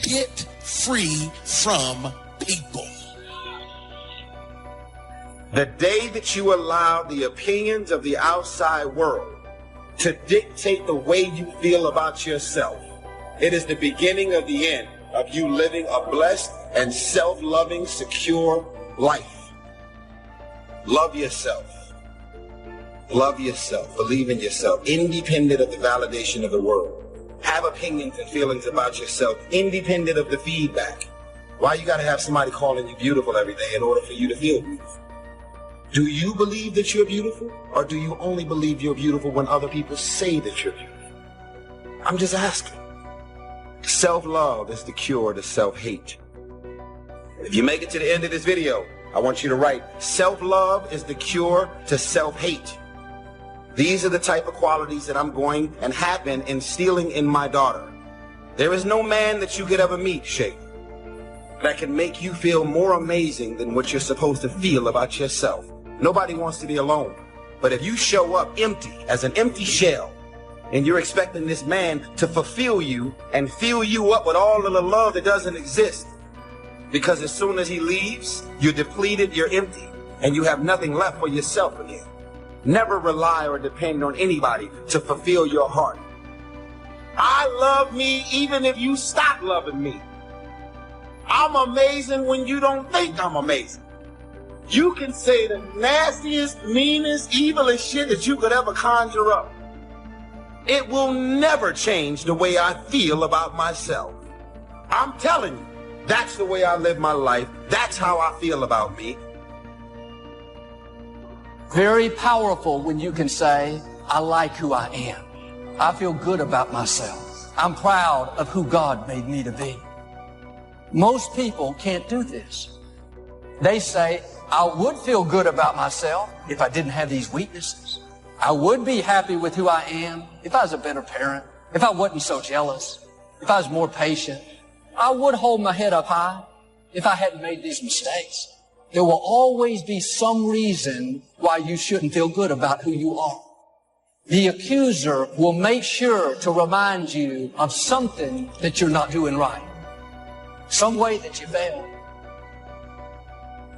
Get free from people. The day that you allow the opinions of the outside world to dictate the way you feel about yourself, it is the beginning of the end of you living a blessed and self-loving, secure life. Love yourself. Love yourself. Believe in yourself, independent of the validation of the world. Have opinions and feelings about yourself, independent of the feedback. Why you gotta have somebody calling you beautiful every day in order for you to feel beautiful? Do you believe that you're beautiful, or do you only believe you're beautiful when other people say that you're beautiful? I'm just asking. Self-love is the cure to self-hate. If you make it to the end of this video, I want you to write, self-love is the cure to self-hate. These are the type of qualities that I'm going and have been instilling in my daughter. There is no man that you could ever meet, Shay, that can make you feel more amazing than what you're supposed to feel about yourself. Nobody wants to be alone. But if you show up empty, as an empty shell, and you're expecting this man to fulfill you and fill you up with all of the love that doesn't exist, because as soon as he leaves, you're depleted, you're empty, and you have nothing left for yourself again. Never rely or depend on anybody to fulfill your heart. I love me even if you stop loving me. I'm amazing when you don't think I'm amazing. You can say the nastiest, meanest, evilest shit that you could ever conjure up. It will never change the way I feel about myself. I'm telling you, that's the way I live my life. That's how I feel about me. Very powerful when you can say, I like who I am. I feel good about myself. I'm proud of who God made me to be. Most people can't do this. They say, I would feel good about myself if I didn't have these weaknesses. I would be happy with who I am if I was a better parent, if I wasn't so jealous, if I was more patient. I would hold my head up high if I hadn't made these mistakes. There will always be some reason why you shouldn't feel good about who you are. The accuser will make sure to remind you of something that you're not doing right, some way that you failed.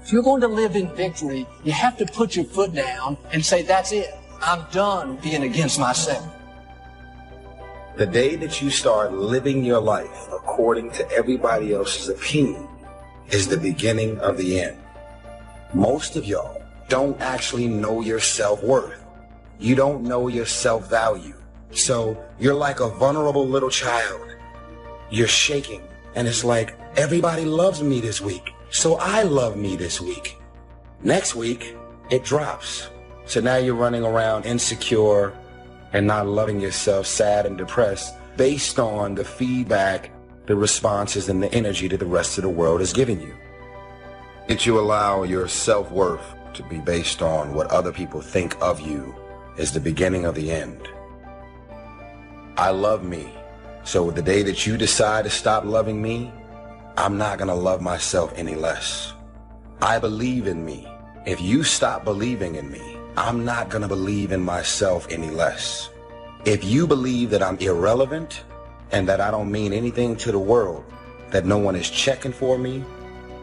If you're going to live in victory, you have to put your foot down and say, that's it. I'm done being against myself. The day that you start living your life according to everybody else's opinion is the beginning of the end. Most of y'all don't actually know your self-worth. You don't know your self-value. So you're like a vulnerable little child. You're shaking, and it's like, everybody loves me this week, so I love me this week. Next week, it drops. So now you're running around insecure and not loving yourself, sad and depressed, based on the feedback, the responses, and the energy that the rest of the world is giving you. That you allow your self-worth to be based on what other people think of you is the beginning of the end. I love me. So the day that you decide to stop loving me, I'm not going to love myself any less. I believe in me. If you stop believing in me, I'm not going to believe in myself any less. If you believe that I'm irrelevant and that I don't mean anything to the world, that no one is checking for me,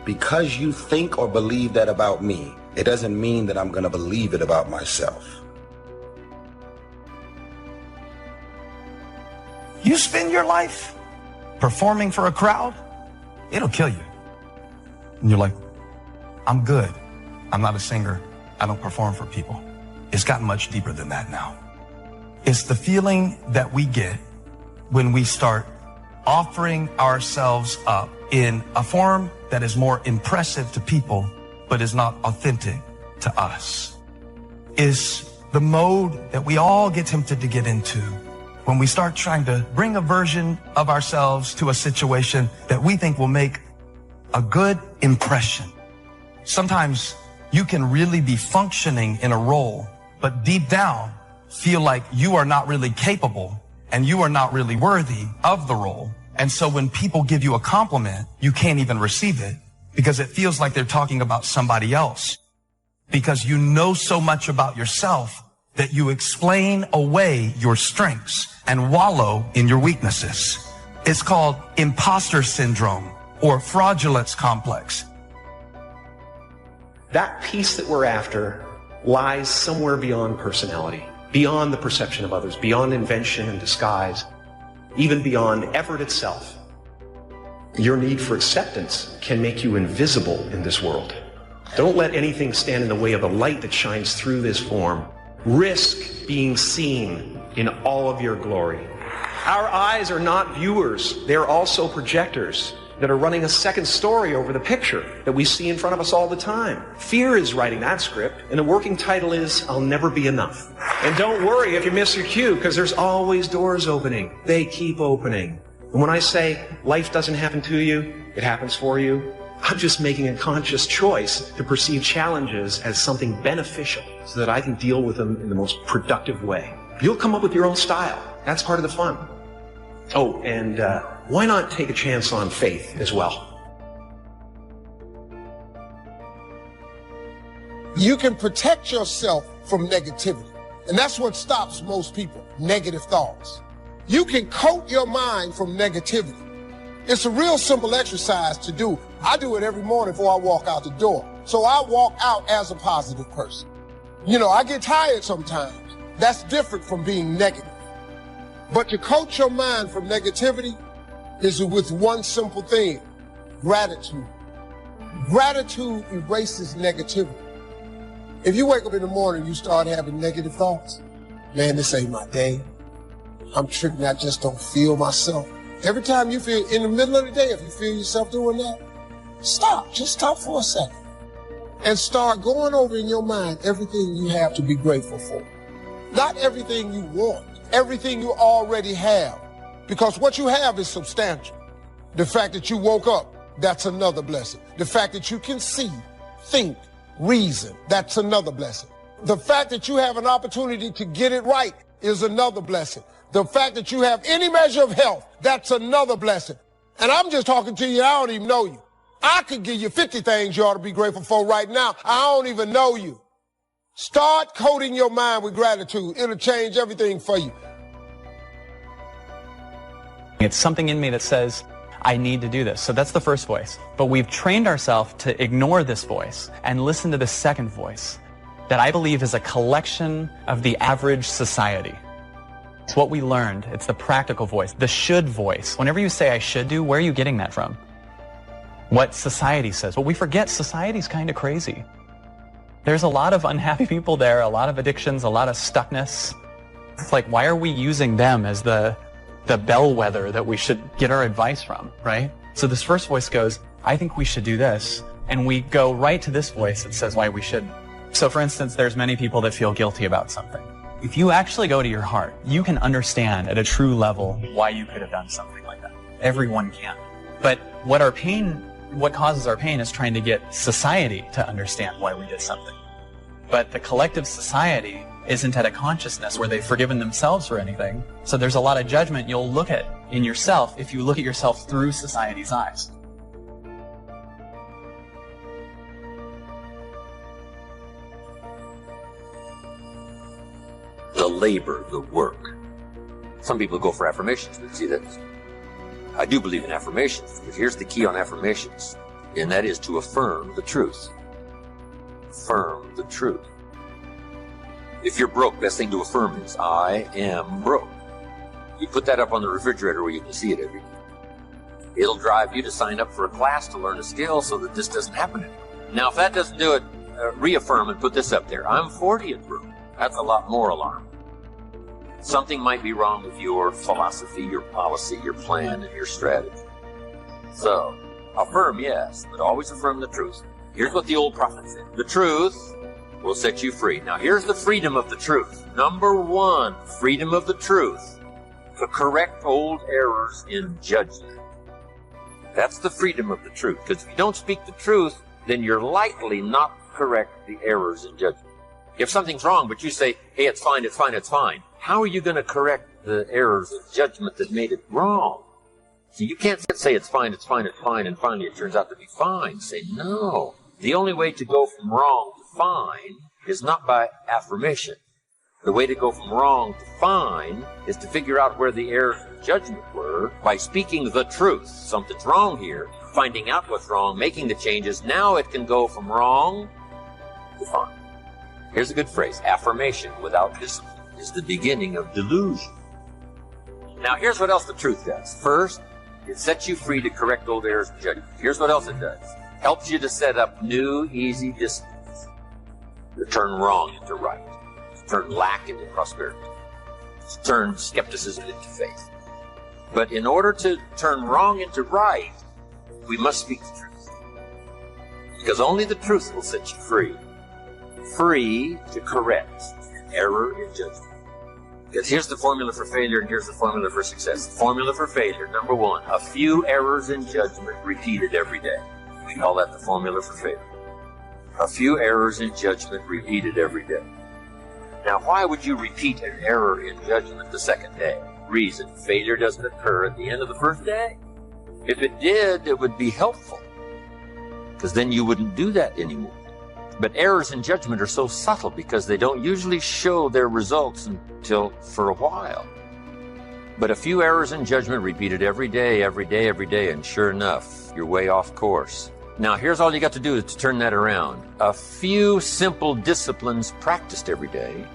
because you think or believe that about me, it doesn't mean that I'm going to believe it about myself. You spend your life performing for a crowd, it'll kill you. And you're like, I'm good. I'm not a singer. I don't perform for people. It's gotten much deeper than that now. It's the feeling that we get when we start offering ourselves up in a form that is more impressive to people, but is not authentic to us. Is the mode that we all get tempted to get into when we start trying to bring a version of ourselves to a situation that we think will make a good impression. Sometimes you can really be functioning in a role, but deep down feel like you are not really capable and you are not really worthy of the role. And so when people give you a compliment, you can't even receive it because it feels like they're talking about somebody else, because you know so much about yourself that you explain away your strengths and wallow in your weaknesses. It's called imposter syndrome or fraudulence complex. That peace that we're after lies somewhere beyond personality, beyond the perception of others, beyond invention and disguise, even beyond effort itself. Your need for acceptance can make you invisible in this world. Don't let anything stand in the way of the light that shines through this form. Risk being seen in all of your glory. Our eyes are not viewers, they're also projectors that are running a second story over the picture that we see in front of us all the time. Fear is writing that script, and the working title is, I'll Never Be Enough. And don't worry if you miss your cue, because there's always doors opening. They keep opening. And when I say life doesn't happen to you, it happens for you, I'm just making a conscious choice to perceive challenges as something beneficial so that I can deal with them in the most productive way. You'll come up with your own style. That's part of the fun. Oh, and why not take a chance on faith as well? You can protect yourself from negativity. And that's what stops most people, negative thoughts. You can coat your mind from negativity. It's a real simple exercise to do. I do it every morning before I walk out the door. So I walk out as a positive person. You know, I get tired sometimes. That's different from being negative. But to coach your mind from negativity is with one simple thing, gratitude. Gratitude erases negativity. If you wake up in the morning and you start having negative thoughts, man, this ain't my day. I'm tripping, I just don't feel myself. Every time you feel, in the middle of the day, if you feel yourself doing that, stop, just stop for a second. And start going over in your mind everything you have to be grateful for. Not everything you want, everything you already have. Because what you have is substantial. The fact that you woke up, that's another blessing. The fact that you can see, think, reason, that's another blessing. The fact that you have an opportunity to get it right is another blessing. The fact that you have any measure of health, that's another blessing. And I'm just talking to you, I don't even know you. I could give you 50 things you ought to be grateful for right now. I don't even know you. Start coating your mind with gratitude. It'll change everything for you. It's something in me that says, I need to do this. So that's the first voice. But we've trained ourselves to ignore this voice and listen to the second voice that I believe is a collection of the average society. It's what we learned. It's the practical voice, the should voice. Whenever you say I should do, where are you getting that from? What society says. Well, we forget society's kind of crazy. There's a lot of unhappy people there, a lot of addictions, a lot of stuckness. It's like, why are we using them as the bellwether that we should get our advice from, right? So this first voice goes, I think we should do this. And we go right to this voice that says why we shouldn't. So for instance, there's many people that feel guilty about something. If you actually go to your heart, you can understand at a true level why you could have done something like that. Everyone can. But what causes our pain is trying to get society to understand why we did something. But the collective society isn't at a consciousness where they've forgiven themselves for anything. So there's a lot of judgment you'll look at in yourself if you look at yourself through society's eyes. The labor, the work. Some people go for affirmations, but see that I do believe in affirmations, but here's the key on affirmations, and that is to affirm the truth. Affirm the truth. If you're broke, best thing to affirm is, I am broke. You put that up on the refrigerator where you can see it every day. It'll drive you to sign up for a class to learn a skill so that this doesn't happen anymore. Now, if that doesn't do it, reaffirm and put this up there. I'm 40 and broke. That's a lot more alarming. Something might be wrong with your philosophy, your policy, your plan, and your strategy. So, affirm, yes, but always affirm the truth. Here's what the old prophet said. The truth will set you free. Now, here's the freedom of the truth. Number one, freedom of the truth. To correct old errors in judgment. That's the freedom of the truth. Because if you don't speak the truth, then you're likely not to correct the errors in judgment. If something's wrong, but you say, hey, it's fine, it's fine, it's fine. How are you going to correct the errors of judgment that made it wrong? See, you can't say it's fine, it's fine, it's fine, and finally it turns out to be fine. Say, no. The only way to go from wrong to fine is not by affirmation. The way to go from wrong to fine is to figure out where the errors of judgment were, by speaking the truth, something's wrong here, finding out what's wrong, making the changes, now it can go from wrong to fine. Here's a good phrase. Affirmation without discipline is the beginning of delusion. Now here's what else the truth does. First, it sets you free to correct old errors and judgment. Here's what else it does. Helps you to set up new, easy disciplines. To turn wrong into right. To turn lack into prosperity. To turn skepticism into faith. But in order to turn wrong into right, we must speak the truth. Because only the truth will set you free. Free to correct error in judgment. Because here's the formula for failure and here's the formula for success. The formula for failure, number one, a few errors in judgment repeated every day. We call that the formula for failure. A few errors in judgment repeated every day. Now, why would you repeat an error in judgment the second day? Reason, failure doesn't occur at the end of the first day. If it did, it would be helpful. Because then you wouldn't do that anymore. But errors in judgment are so subtle because they don't usually show their results until for a while. But a few errors in judgment repeated every day, and sure enough, you're way off course. Now, here's all you got to do is to turn that around. A few simple disciplines practiced every day,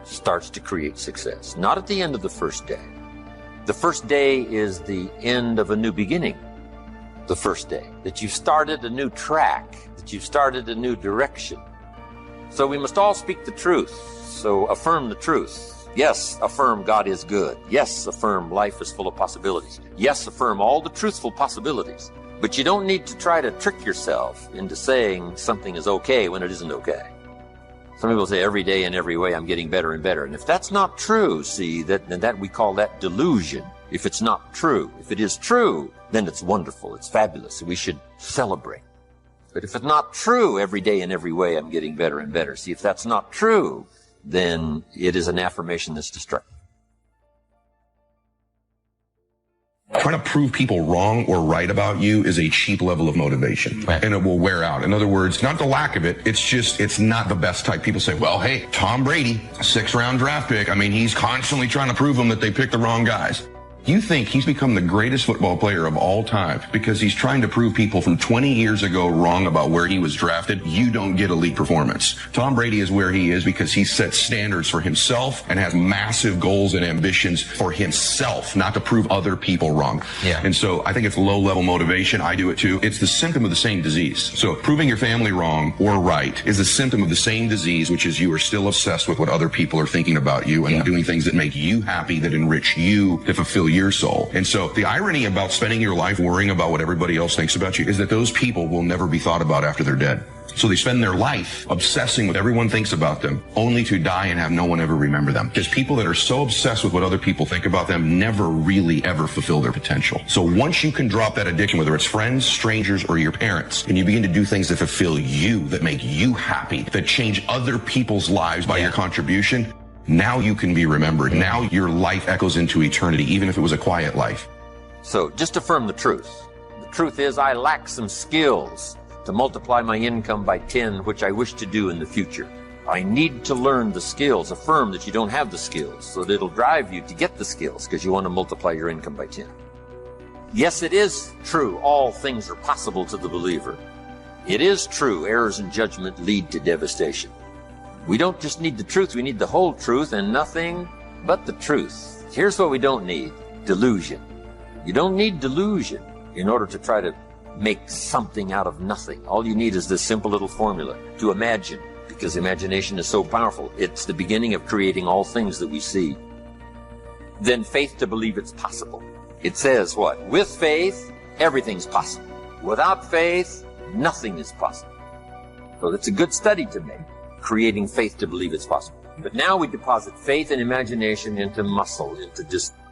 starts to create success. Not at the end of the first day. The first day is the end of a new beginning. The first day, that you've started a new track, that you've started a new direction. So we must all speak the truth. So affirm the truth. Yes, affirm God is good. Yes, affirm life is full of possibilities. Yes, affirm all the truthful possibilities. But you don't need to try to trick yourself into saying something is okay when it isn't okay. Some people say every day in every way I'm getting better and better. And if that's not true, see, that we call that delusion. If it's not true. If it is true, then it's wonderful, it's fabulous, we should celebrate. But if it's not true, every day in every way I'm getting better and better. See, if that's not true, then it is an affirmation that's destructive. Trying to prove people wrong or right about you is a cheap level of motivation, right, and it will wear out. In other words, not the lack of it, it's not the best type. People say, well, hey, Tom Brady, 6th-round draft pick. I mean, he's constantly trying to prove them that they picked the wrong guys. You think he's become the greatest football player of all time because he's trying to prove people from 20 years ago wrong about where he was drafted. You don't get elite performance. Tom Brady is where he is because he sets standards for himself and has massive goals and ambitions for himself, not to prove other people wrong. Yeah. And so I think it's low-level motivation. I do it too. It's the symptom of the same disease. So proving your family wrong or right is a symptom of the same disease, which is you are still obsessed with what other people are thinking about you and doing things that make you happy, that enrich you, to fulfill your soul. And so the irony about spending your life worrying about what everybody else thinks about you is that those people will never be thought about after they're dead. So they spend their life obsessing with what everyone thinks about them, only to die and have no one ever remember them. Because people that are so obsessed with what other people think about them never really ever fulfill their potential. So once you can drop that addiction, whether it's friends, strangers, or your parents, and you begin to do things that fulfill you, that make you happy, that change other people's lives by your contribution, now you can be remembered. Now your life echoes into eternity, even if it was a quiet life. So just affirm the truth. The truth is I lack some skills to multiply my income by 10, which I wish to do in the future. I need to learn the skills. Affirm that you don't have the skills, so that it'll drive you to get the skills because you want to multiply your income by 10. Yes, it is true. All things are possible to the believer. It is true. Errors in judgment lead to devastation. We don't just need the truth, we need the whole truth and nothing but the truth. Here's what we don't need: delusion. You don't need delusion in order to try to make something out of nothing. All you need is this simple little formula: to imagine, because imagination is so powerful. It's the beginning of creating all things that we see. Then faith to believe it's possible. It says what? With faith, everything's possible. Without faith, nothing is possible. So that's a good study to make. Creating faith to believe it's possible. But now we deposit faith and imagination into muscle, into discipline.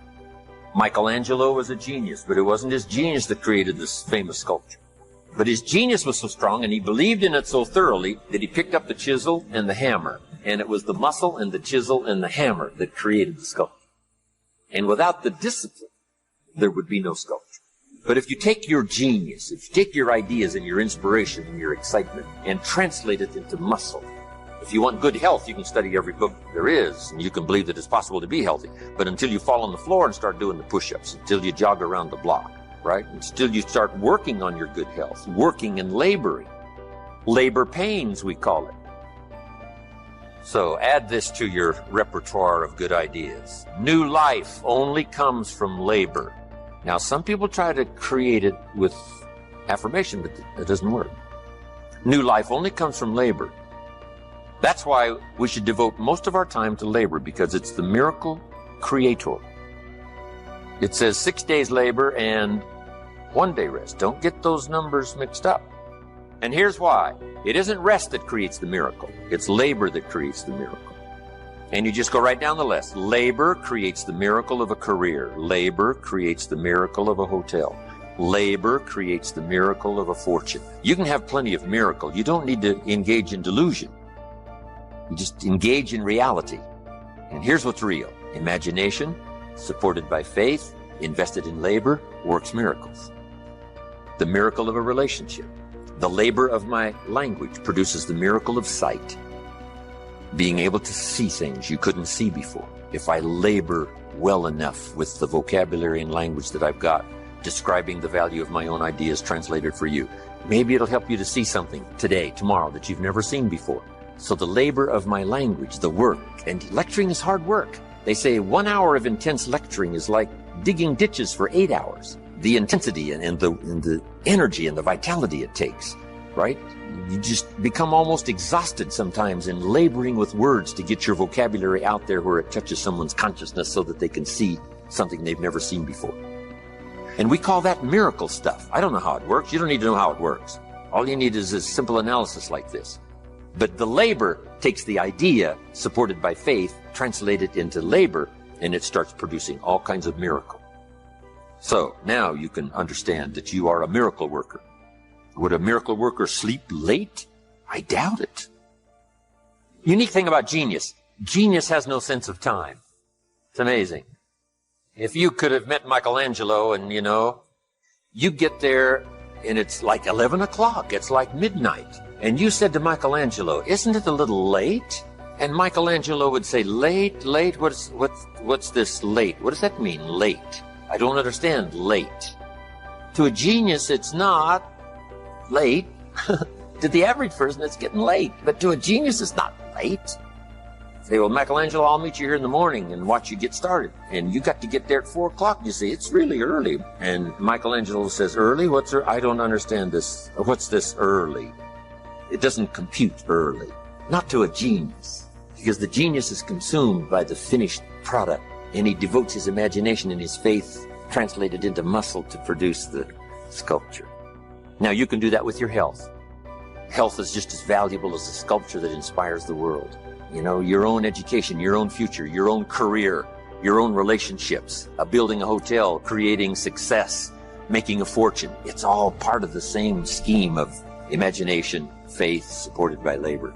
Michelangelo was a genius, but it wasn't his genius that created this famous sculpture. But his genius was so strong and he believed in it so thoroughly that he picked up the chisel and the hammer. And it was the muscle and the chisel and the hammer that created the sculpture. And without the discipline, there would be no sculpture. But if you take your genius, if you take your ideas and your inspiration and your excitement and translate it into muscle, If you want good health, you can study every book there is, and you can believe that it's possible to be healthy. But until you fall on the floor and start doing the push-ups, until you jog around the block, right? Until you start working on your good health, working and laboring. Labor pains, we call it. So add this to your repertoire of good ideas. New life only comes from labor. Now, some people try to create it with affirmation, but it doesn't work. New life only comes from labor. That's why we should devote most of our time to labor, because it's the miracle creator. It says 6 days labor and 1 day rest. Don't get those numbers mixed up. And here's why. It isn't rest that creates the miracle. It's labor that creates the miracle. And you just go right down the list. Labor creates the miracle of a career. Labor creates the miracle of a hotel. Labor creates the miracle of a fortune. You can have plenty of miracle. You don't need to engage in delusion. You just engage in reality. And here's what's real. Imagination, supported by faith, invested in labor, works miracles. The miracle of a relationship. The labor of my language produces the miracle of sight. Being able to see things you couldn't see before. If I labor well enough with the vocabulary and language that I've got, describing the value of my own ideas translated for you, maybe it'll help you to see something today, tomorrow, that you've never seen before. So the labor of my language, the work, and lecturing is hard work. They say 1 hour of intense lecturing is like digging ditches for 8 hours. The intensity and the energy and the vitality it takes, right? You just become almost exhausted sometimes in laboring with words to get your vocabulary out there where it touches someone's consciousness so that they can see something they've never seen before. And we call that miracle stuff. I don't know how it works. You don't need to know how it works. All you need is a simple analysis like this. But the labor takes the idea, supported by faith, translated into labor, and it starts producing all kinds of miracle. So now you can understand that you are a miracle worker. Would a miracle worker sleep late? I doubt it. Unique thing about genius. Genius has no sense of time. It's amazing. If you could have met Michelangelo and, you get there and it's like 11 o'clock. It's like midnight. And you said to Michelangelo, isn't it a little late? And Michelangelo would say, late? What's this late? What does that mean, late? I don't understand late. To a genius, it's not late. To the average person, it's getting late. But to a genius, it's not late. Say, well, Michelangelo, I'll meet you here in the morning and watch you get started. And you got to get there at 4 o'clock. You say, it's really early. And Michelangelo says, early? What's early? I don't understand this. What's this early? It doesn't compute early. Not to a genius. Because the genius is consumed by the finished product. And he devotes his imagination and his faith translated into muscle to produce the sculpture. Now you can do that with your health. Health is just as valuable as the sculpture that inspires the world. Your own education, your own future, your own career, your own relationships, building a hotel, creating success, making a fortune. It's all part of the same scheme of imagination, faith, supported by labor.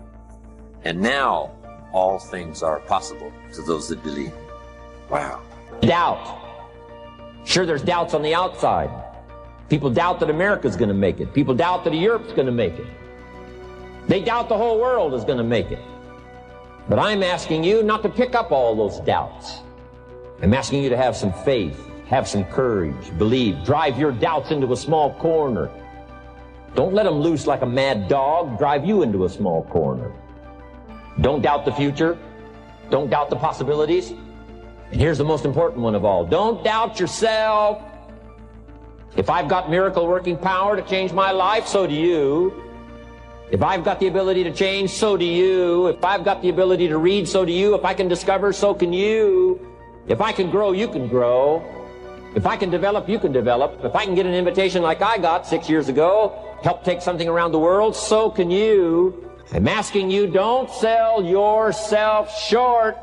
And now all things are possible to those that believe. Wow. Doubt. Sure, there's doubts on the outside. People doubt that America's going to make it. People doubt that Europe's going to make it. They doubt the whole world is going to make it. But I'm asking you not to pick up all those doubts. I'm asking you to have some faith, have some courage, believe, drive your doubts into a small corner. Don't let them loose like a mad dog, drive you into a small corner. Don't doubt the future. Don't doubt the possibilities. And here's the most important one of all. Don't doubt yourself. If I've got miracle working power to change my life, so do you. If I've got the ability to change, so do you. If I've got the ability to read, so do you. If I can discover, so can you. If I can grow, you can grow. If I can develop, you can develop. If I can get an invitation like I got 6 years ago, help take something around the world, so can you. I'm asking you, don't sell yourself short.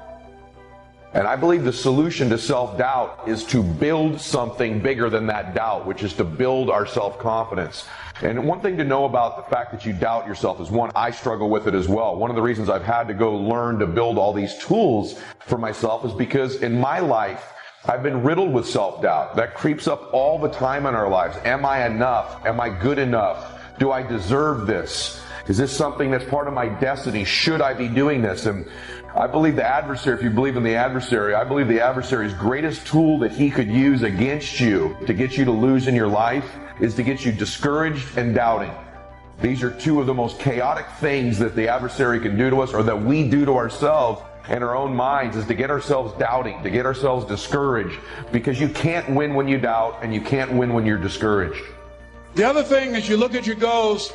And I believe the solution to self-doubt is to build something bigger than that doubt, which is to build our self-confidence. And one thing to know about the fact that you doubt yourself is, one, I struggle with it as well. One of the reasons I've had to go learn to build all these tools for myself is because in my life, I've been riddled with self-doubt. That creeps up all the time in our lives. Am I enough? Am I good enough? Do I deserve this? Is this something that's part of my destiny? Should I be doing this? And I believe the adversary, if you believe in the adversary, I believe the adversary's greatest tool that he could use against you to get you to lose in your life is to get you discouraged and doubting. These are two of the most chaotic things that the adversary can do to us, or that we do to ourselves in our own minds, is to get ourselves doubting, to get ourselves discouraged, because you can't win when you doubt and you can't win when you're discouraged. The other thing is, you look at your goals,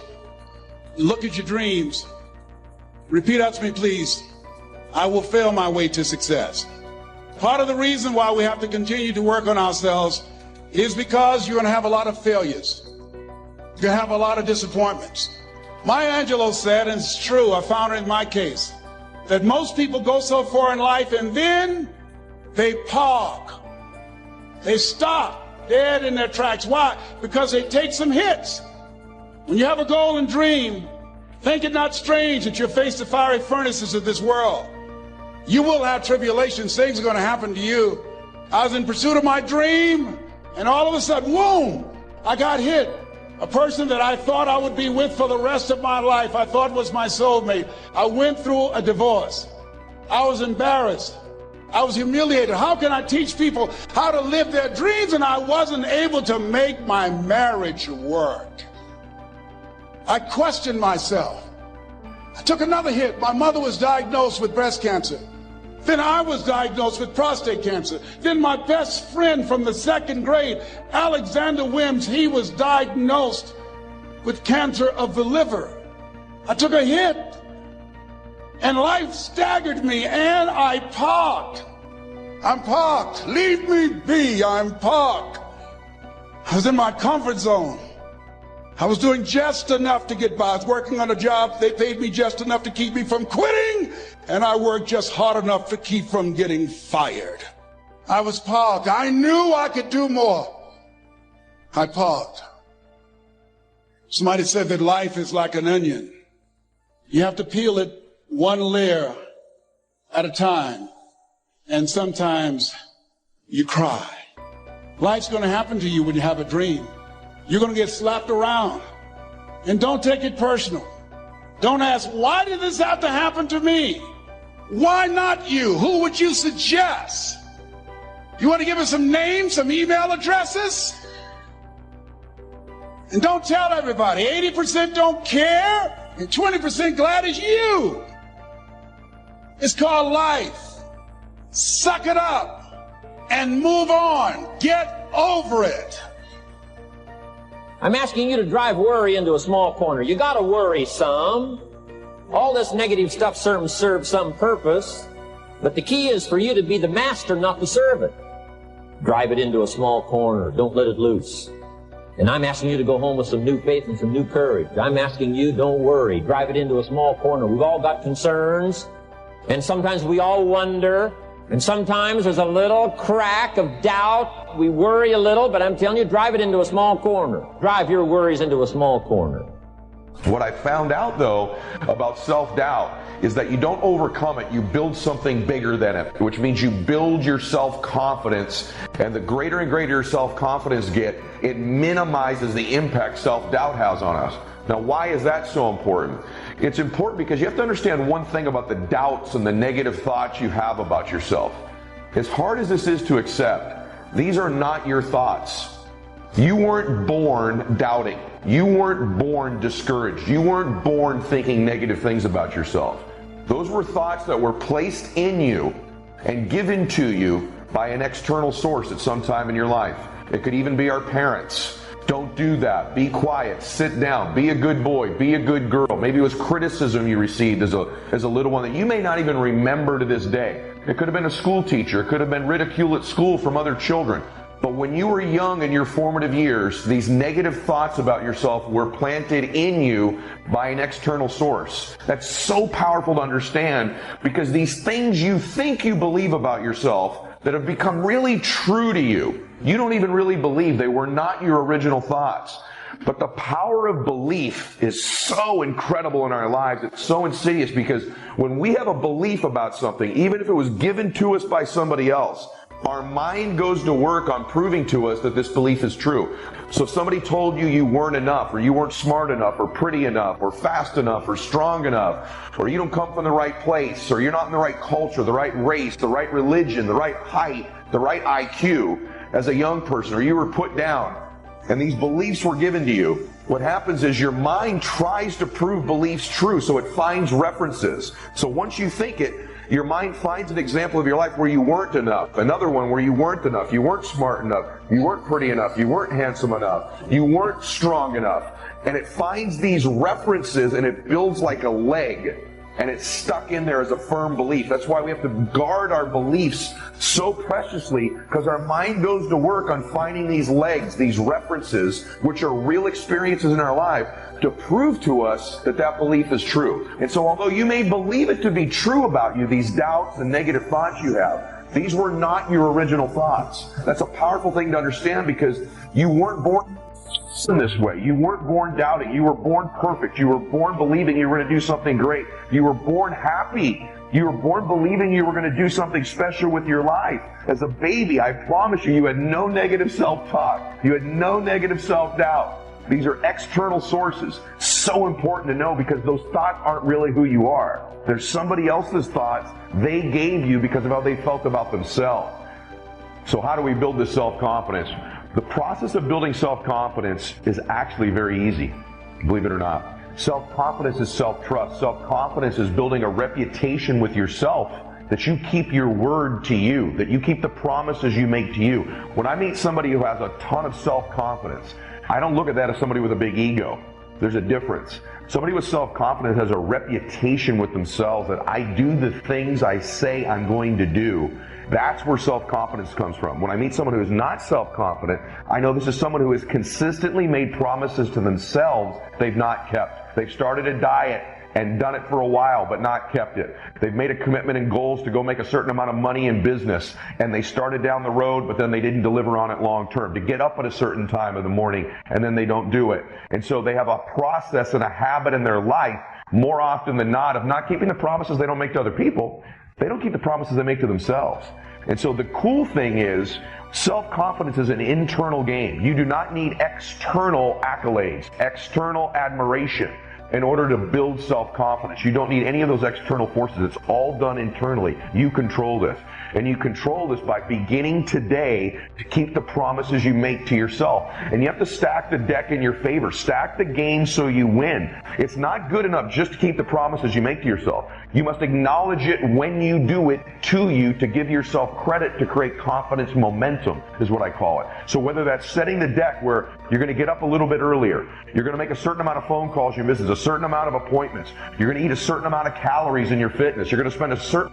look at your dreams. Repeat after me, please. I will fail my way to success. Part of the reason why we have to continue to work on ourselves is because you're going to have a lot of failures. You're going to have a lot of disappointments. Maya Angelou said, and it's true, I found it in my case, that most people go so far in life and then they park. They stop dead in their tracks. Why? Because they take some hits. When you have a goal and dream, think it not strange that you'll face the fiery furnaces of this world. You will have tribulations. Things are going to happen to you. I was in pursuit of my dream, and all of a sudden, boom, I got hit. A person that I thought I would be with for the rest of my life, I thought was my soulmate. I went through a divorce. I was embarrassed. I was humiliated. How can I teach people how to live their dreams? And I wasn't able to make my marriage work. I questioned myself. I took another hit. My mother was diagnosed with breast cancer. Then I was diagnosed with prostate cancer. Then my best friend from the second grade, Alexander Wims, he was diagnosed with cancer of the liver. I took a hit, and life staggered me, and I parked. I'm parked. Leave me be. I'm parked. I was in my comfort zone. I was doing just enough to get by. I was working on a job. They paid me just enough to keep me from quitting, and I worked just hard enough to keep from getting fired. I was parked. I knew I could do more. I parked. Somebody said that life is like an onion. You have to peel it one layer at a time, and sometimes you cry. Life's going to happen to you when you have a dream. You're going to get slapped around. And don't take it personal. Don't ask, why did this have to happen to me? Why not you? Who would you suggest? You want to give us some names, some email addresses? And don't tell everybody. 80% don't care, and 20% glad it's you. It's called life. Suck it up and move on. Get over it. I'm asking you to drive worry into a small corner. You gotta worry some. All this negative stuff serves some purpose, but the key is for you to be the master, not the servant. Drive it into a small corner. Don't let it loose. And I'm asking you to go home with some new faith and some new courage. I'm asking you, don't worry. Drive it into a small corner. We've all got concerns, and sometimes we all wonder, and sometimes there's a little crack of doubt. We worry a little, but I'm telling you, drive it into a small corner. Drive your worries into a small corner. What I found out, though, about self-doubt is that you don't overcome it, you build something bigger than it, which means you build your self-confidence, and the greater and greater your self-confidence get, it minimizes the impact self-doubt has on us. Now, why is that so important? It's important because you have to understand one thing about the doubts and the negative thoughts you have about yourself. As hard as this is to accept, these are not your thoughts. You weren't born doubting. You weren't born discouraged. You weren't born thinking negative things about yourself. Those were thoughts that were placed in you and given to you by an external source at some time in your life. It could even be our parents. Don't do that. Be quiet. Sit down. Be a good boy. Be a good girl. Maybe it was criticism you received as a little one that you may not even remember to this day. It could have been a school teacher. It could have been ridicule at school from other children. But when you were young in your formative years, these negative thoughts about yourself were planted in you by an external source. That's so powerful to understand, because these things you think you believe about yourself that have become really true to you, you don't even really believe. They were not your original thoughts. But the power of belief is so incredible in our lives. It's so insidious, because when we have a belief about something, even if it was given to us by somebody else, our mind goes to work on proving to us that this belief is true. So if somebody told you you weren't enough, or you weren't smart enough, or pretty enough, or fast enough, or strong enough, or you don't come from the right place, or you're not in the right culture, the right race, the right religion, the right height, the right IQ as a young person, or you were put down, and these beliefs were given to you, what happens is your mind tries to prove beliefs true, so it finds references. So once you think it, your mind finds an example of your life where you weren't enough, another one where you weren't enough, you weren't smart enough, you weren't pretty enough, you weren't handsome enough, you weren't strong enough. And it finds these references and it builds like a leg, and it's stuck in there as a firm belief. That's why we have to guard our beliefs so preciously, because our mind goes to work on finding these legs, these references, which are real experiences in our life, to prove to us that that belief is true. And so although you may believe it to be true about you, these doubts and negative thoughts you have, these were not your original thoughts. That's a powerful thing to understand, because you weren't born in this way. You weren't born doubting. You were born perfect. You were born believing you were going to do something great. You were born happy. You were born believing you were going to do something special with your life. As a baby, I promise you, you had no negative self-talk. You had no negative self-doubt. These are external sources. So important to know, because those thoughts aren't really who you are. They're somebody else's thoughts they gave you because of how they felt about themselves. So how do we build this self-confidence? The process of building self-confidence is actually very easy, believe it or not. Self-confidence is self-trust. Self-confidence is building a reputation with yourself, that you keep your word to you, that you keep the promises you make to you. When I meet somebody who has a ton of self-confidence, I don't look at that as somebody with a big ego. There's a difference. Somebody with self-confidence has a reputation with themselves that I do the things I say I'm going to do. That's where self-confidence comes from. When I meet someone who is not self-confident, I know this is someone who has consistently made promises to themselves they've not kept. They've started a diet and done it for a while but not kept it. They've made a commitment and goals to go make a certain amount of money in business, and they started down the road but then they didn't deliver on it long term. To get up at a certain time of the morning and then they don't do it. And so they have a process and a habit in their life, more often than not, of not keeping the promises they don't make to other people. They don't keep the promises they make to themselves. And so the cool thing is, self-confidence is an internal game. You do not need external accolades, external admiration in order to build self-confidence. You don't need any of those external forces. It's all done internally. You control this. And you control this by beginning today to keep the promises you make to yourself. And you have to stack the deck in your favor. Stack the game so you win. It's not good enough just to keep the promises you make to yourself. You must acknowledge it when you do it to you, to give yourself credit, to create confidence momentum, is what I call it. So whether that's setting the deck where you're going to get up a little bit earlier, you're going to make a certain amount of phone calls you miss, a certain amount of appointments, you're going to eat a certain amount of calories in your fitness, you're going to spend a certain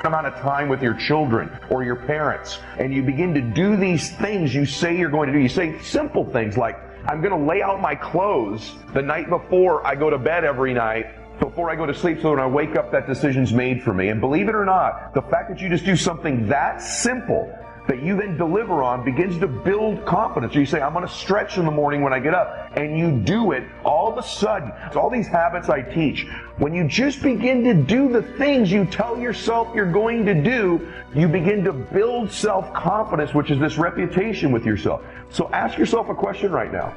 amount of time with your children or your parents, and you begin to do these things you say you're going to do. You say simple things like, I'm going to lay out my clothes the night before I go to bed every night, before I go to sleep, so when I wake up that decision's made for me. And believe it or not, the fact that you just do something that simple that you then deliver on begins to build confidence. So you say, I'm going to stretch in the morning when I get up, and you do it. All of a sudden, it's all these habits I teach. When you just begin to do the things you tell yourself you're going to do, you begin to build self-confidence, which is this reputation with yourself. So ask yourself a question right now.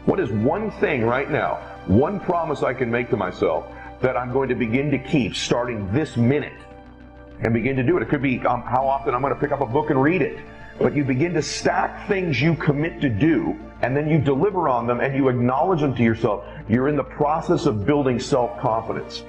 What is one thing right now, one promise I can make to myself that I'm going to begin to keep starting this minute? And begin to do it. It could be how often I'm going to pick up a book and read it. But you begin to stack things you commit to do, and then you deliver on them, and you acknowledge them to yourself. You're in the process of building self-confidence.